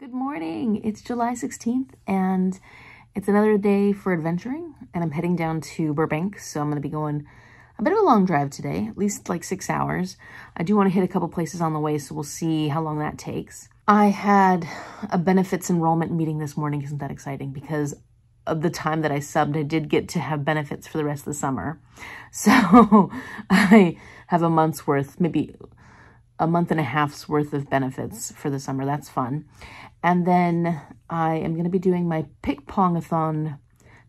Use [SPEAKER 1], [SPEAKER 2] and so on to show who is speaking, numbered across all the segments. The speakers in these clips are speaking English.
[SPEAKER 1] Good morning. It's July 16th and it's another day for adventuring, and I'm heading down to Burbank, so I'm going to be going a bit of a long drive today, at least like 6 hours. I do want to hit a couple places on the way, so we'll see how long that takes. I had a benefits enrollment meeting this morning. Isn't that exciting? Because of the time that I subbed, I did get to have benefits for the rest of the summer. So I have a month's worth, maybe a month and a half's worth of benefits for the summer. That's fun. And then I am going to be doing my Pickpongathon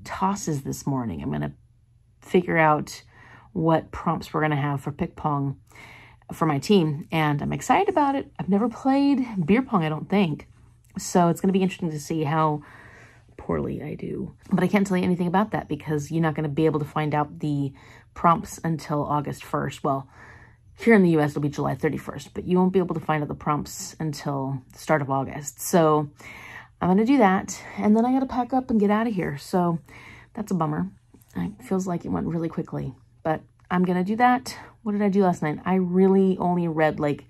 [SPEAKER 1] tosses this morning. I'm going to figure out what prompts we're going to have for Pickpong for my team, and I'm excited about it. I've never played beer pong, I don't think. So it's going to be interesting to see how poorly I do. But I can't tell you anything about that because you're not going to be able to find out the prompts until August 1st. Well, here in the US, it'll be July 31st, but you won't be able to find out the prompts until the start of August. So I'm going to do that, and then I got to pack up and get out of here. So that's a bummer. It feels like it went really quickly, but I'm going to do that. What did I do last night? I really only read like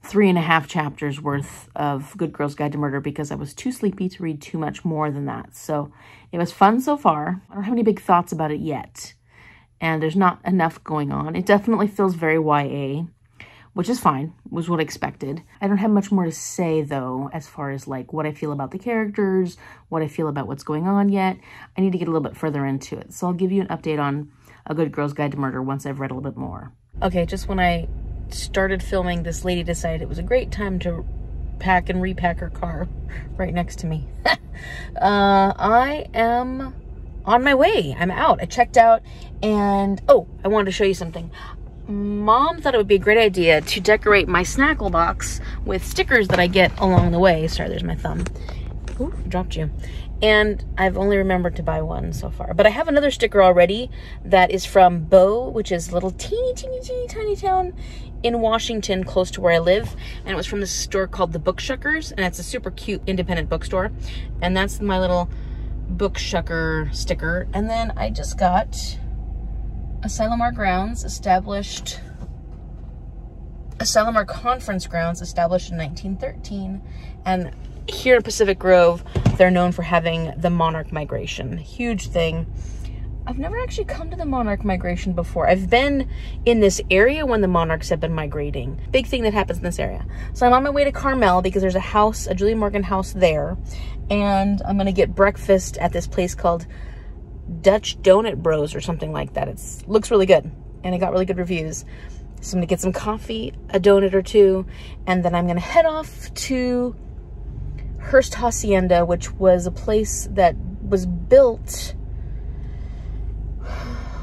[SPEAKER 1] 3.5 chapters worth of Good Girl's Guide to Murder because I was too sleepy to read too much more than that. So it was fun so far. I don't have any big thoughts about it yet, and there's not enough going on. It definitely feels very YA, which is fine, was what I expected. I don't have much more to say, though, as far as like what I feel about the characters, what I feel about what's going on yet. I need to get a little bit further into it. So I'll give you an update on A Good Girl's Guide to Murder once I've read a little bit more. Okay, just when I started filming, this lady decided it was a great time to pack and repack her car right next to me. I am on my way. I'm out. I checked out, and oh, I wanted to show you something. Mom thought it would be a great idea to decorate my snackle box with stickers that I get along the way. Sorry, there's my thumb. Ooh, dropped you. And I've only remembered to buy one so far. But I have another sticker already that is from Bo, which is a little teeny tiny town in Washington, close to where I live. And it was from this store called the Bookshuckers, and it's a super cute independent bookstore. And that's my little Bookshucker sticker. And then I just got Asylumar Conference Grounds, established in 1913. And here in Pacific Grove, they're known for having the monarch migration. Huge thing. I've never actually come to the monarch migration before. I've been in this area when the monarchs have been migrating. Big thing that happens in this area. So I'm on my way to Carmel because there's a house, a Julie Morgan house there. And I'm going to get breakfast at this place called Dutch Donut Bros or something like that. It looks really good, and it got really good reviews. So I'm going to get some coffee, a donut or two, and then I'm going to head off to Hearst Hacienda, which was a place that was built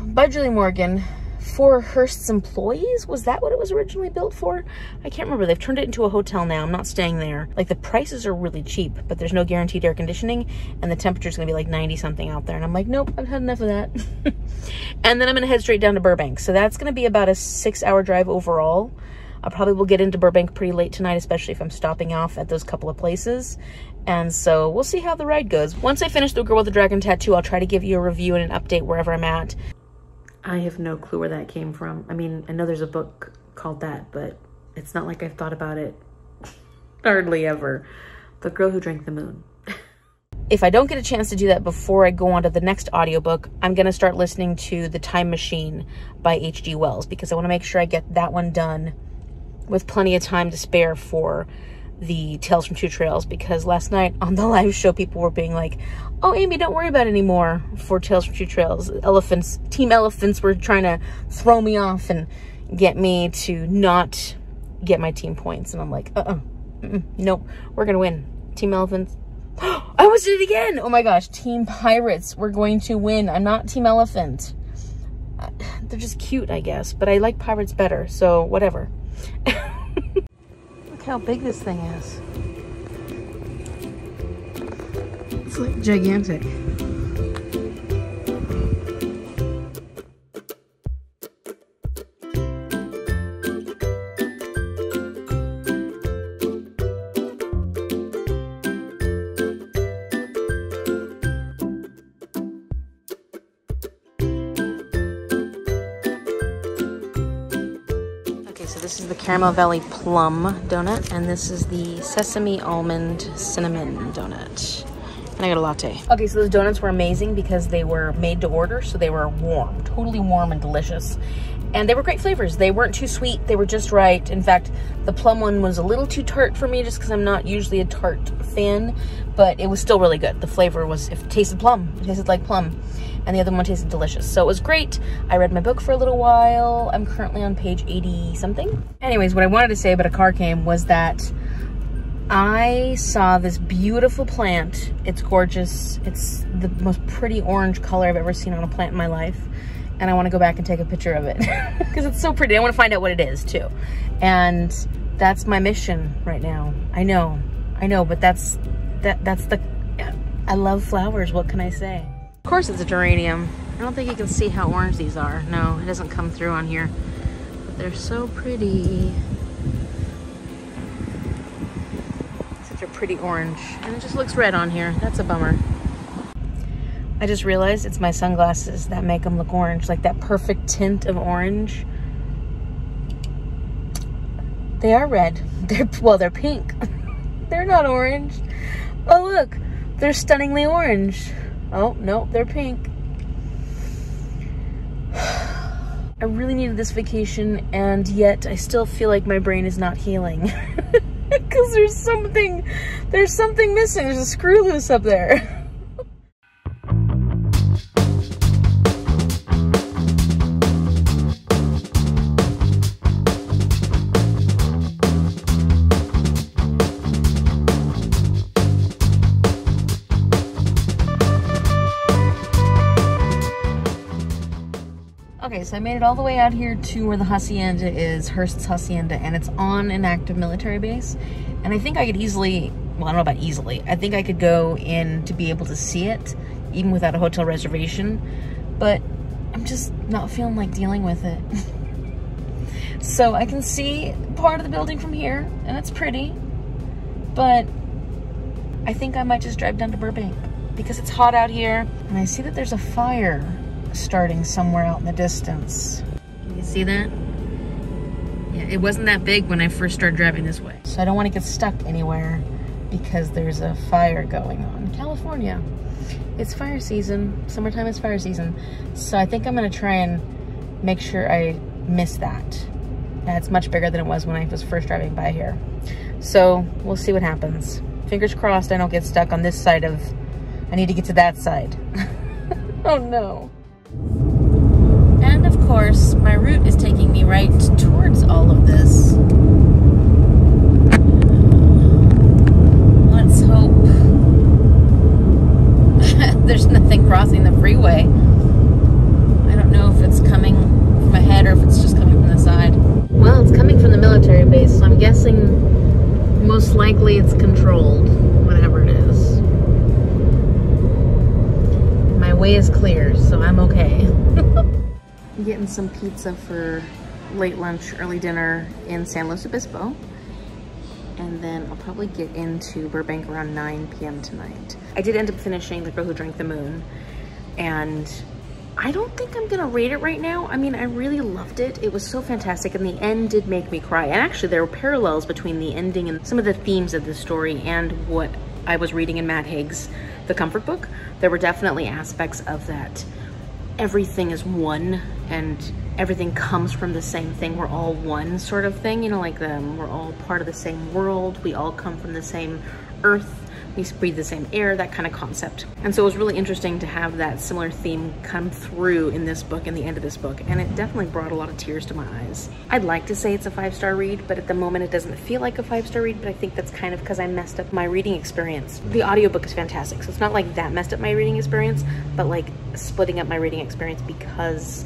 [SPEAKER 1] by Julie Morgan for Hearst's employees. Was that what it was originally built for? I can't remember. They've turned it into a hotel now. I'm not staying there. Like, the prices are really cheap, but there's no guaranteed air conditioning, and the temperature's gonna be like 90 something out there. And I'm like, nope, I've had enough of that. And then I'm gonna head straight down to Burbank. So that's gonna be about a 6-hour drive overall. I probably will get into Burbank pretty late tonight, especially if I'm stopping off at those couple of places. And so we'll see how the ride goes. Once I finish The Girl with the Dragon Tattoo, I'll try to give you a review and an update wherever I'm at. I have no clue where that came from. I mean, I know there's a book called that, but it's not like I've thought about it hardly ever. The Girl Who Drank the Moon. If I don't get a chance to do that before I go on to the next audiobook, I'm going to start listening to The Time Machine by H.G. Wells, because I want to make sure I get that one done with plenty of time to spare for the Tales from Two Trails, because last night on the live show, people were being like, oh, Amy, don't worry about it anymore for Tales from Two Trails. Team Elephants were trying to throw me off and get me to not get my team points. And I'm like, nope, we're going to win. Team Elephants. I almost did it again. Oh my gosh. Team Pirates. We're going to win. I'm not Team Elephant. They're just cute, I guess, but I like pirates better. So whatever. Look how big this thing is. It's like gigantic. This is the Caramel Valley Plum donut, and this is the Sesame Almond Cinnamon donut. And I got a latte. Okay, so those donuts were amazing because they were made to order, so they were warm, totally warm and delicious. And they were great flavors. They weren't too sweet, they were just right. In fact, the plum one was a little too tart for me just because I'm not usually a tart fan, but it was still really good. The flavor was, it tasted plum, it tasted like plum. And the other one tasted delicious. So it was great. I read my book for a little while. I'm currently on page 80 something. Anyways, what I wanted to say about a car came was that I saw this beautiful plant. It's gorgeous. It's the most pretty orange color I've ever seen on a plant in my life. And I want to go back and take a picture of it because it's so pretty. I want to find out what it is too. And that's my mission right now. I know, but that's the, I love flowers. What can I say? Of course it's a geranium. I don't think you can see how orange these are. No, it doesn't come through on here, but they're so pretty. Such a pretty orange. And it just looks red on here. That's a bummer. I just realized it's my sunglasses that make them look orange, like that perfect tint of orange. They are red. They're pink. They're not orange. Oh look, they're stunningly orange. Oh no, they're pink. I really needed this vacation, and yet I still feel like my brain is not healing. Because there's something missing. There's a screw loose up there. Okay, so I made it all the way out here to where the hacienda is, Hearst's Hacienda, and it's on an active military base. And I think I could easily, well, I don't know about easily, I think I could go in to be able to see it, even without a hotel reservation, but I'm just not feeling like dealing with it. So I can see part of the building from here, and it's pretty, but I think I might just drive down to Burbank because it's hot out here, and I see that there's a fire starting somewhere out in the distance. You see that? Yeah, it wasn't that big when I first started driving this way. So I don't want to get stuck anywhere because there's a fire going on. California, it's fire season. Summertime is fire season. So I think I'm gonna try and make sure I miss that. Yeah, it's much bigger than it was when I was first driving by here. So we'll see what happens. Fingers crossed I don't get stuck on this side of, I need to get to that side. Oh no. And of course, my route is taking me right towards all of this. Let's hope there's nothing crossing the freeway. I don't know if it's coming from ahead or if it's just coming from the side. Well, it's coming from the military base, so I'm guessing most likely it's controlled, whatever it is. My way is clear, so I'm okay. I'm getting some pizza for late lunch, early dinner in San Luis Obispo. And then I'll probably get into Burbank around 9 p.m. tonight. I did end up finishing The Girl Who Drank the Moon, and I don't think I'm gonna rate it right now. I mean, I really loved it. It was so fantastic, and the end did make me cry. And actually, there were parallels between the ending and some of the themes of the story and what I was reading in Matt Haig's The Comfort Book. There were definitely aspects of that. Everything is one, and everything comes from the same thing. We're all one sort of thing, you know, like we're all part of the same world. We all come from the same earth. We breathe the same air, that kind of concept. And so it was really interesting to have that similar theme come through in this book, in the end of this book, and it definitely brought a lot of tears to my eyes. I'd like to say it's a 5-star read, but at the moment it doesn't feel like a 5-star read, but I think that's kind of because I messed up my reading experience. The audiobook is fantastic, so it's not like that messed up my reading experience, but like splitting up my reading experience because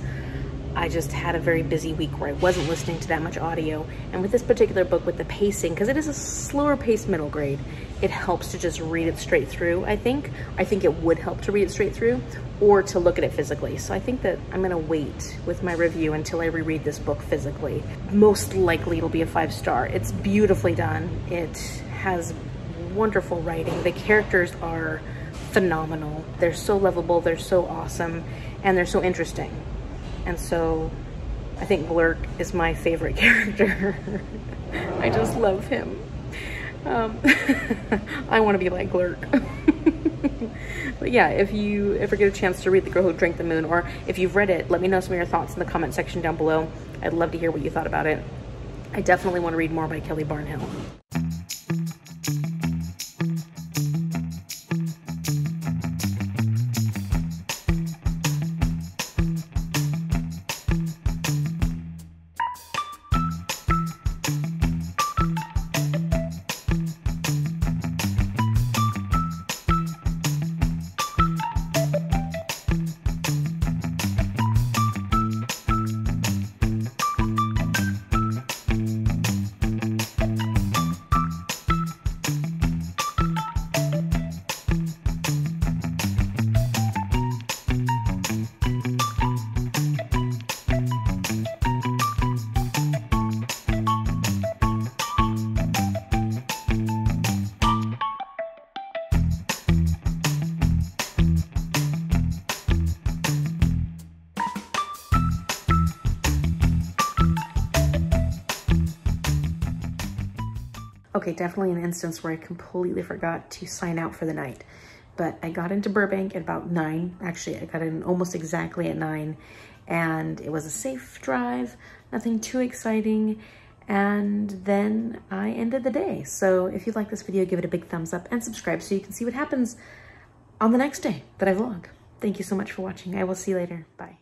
[SPEAKER 1] I just had a very busy week where I wasn't listening to that much audio. And with this particular book, with the pacing, because it is a slower paced middle grade, it helps to just read it straight through, I think. I think it would help to read it straight through or to look at it physically. So I think that I'm gonna wait with my review until I reread this book physically. Most likely it'll be a 5-star. It's beautifully done. It has wonderful writing. The characters are phenomenal. They're so lovable, they're so awesome, and they're so interesting. And so I think Blurk is my favorite character. I just love him. I want to be like Blurk. But yeah, if you ever get a chance to read The Girl Who Drank the Moon, or if you've read it, let me know some of your thoughts in the comment section down below. I'd love to hear what you thought about it. I definitely want to read more by Kelly Barnhill. Okay, definitely an instance where I completely forgot to sign out for the night. But I got into Burbank at about 9. Actually, I got in almost exactly at 9. And it was a safe drive, nothing too exciting. And then I ended the day. So if you like this video, give it a big thumbs up and subscribe so you can see what happens on the next day that I vlog. Thank you so much for watching. I will see you later. Bye.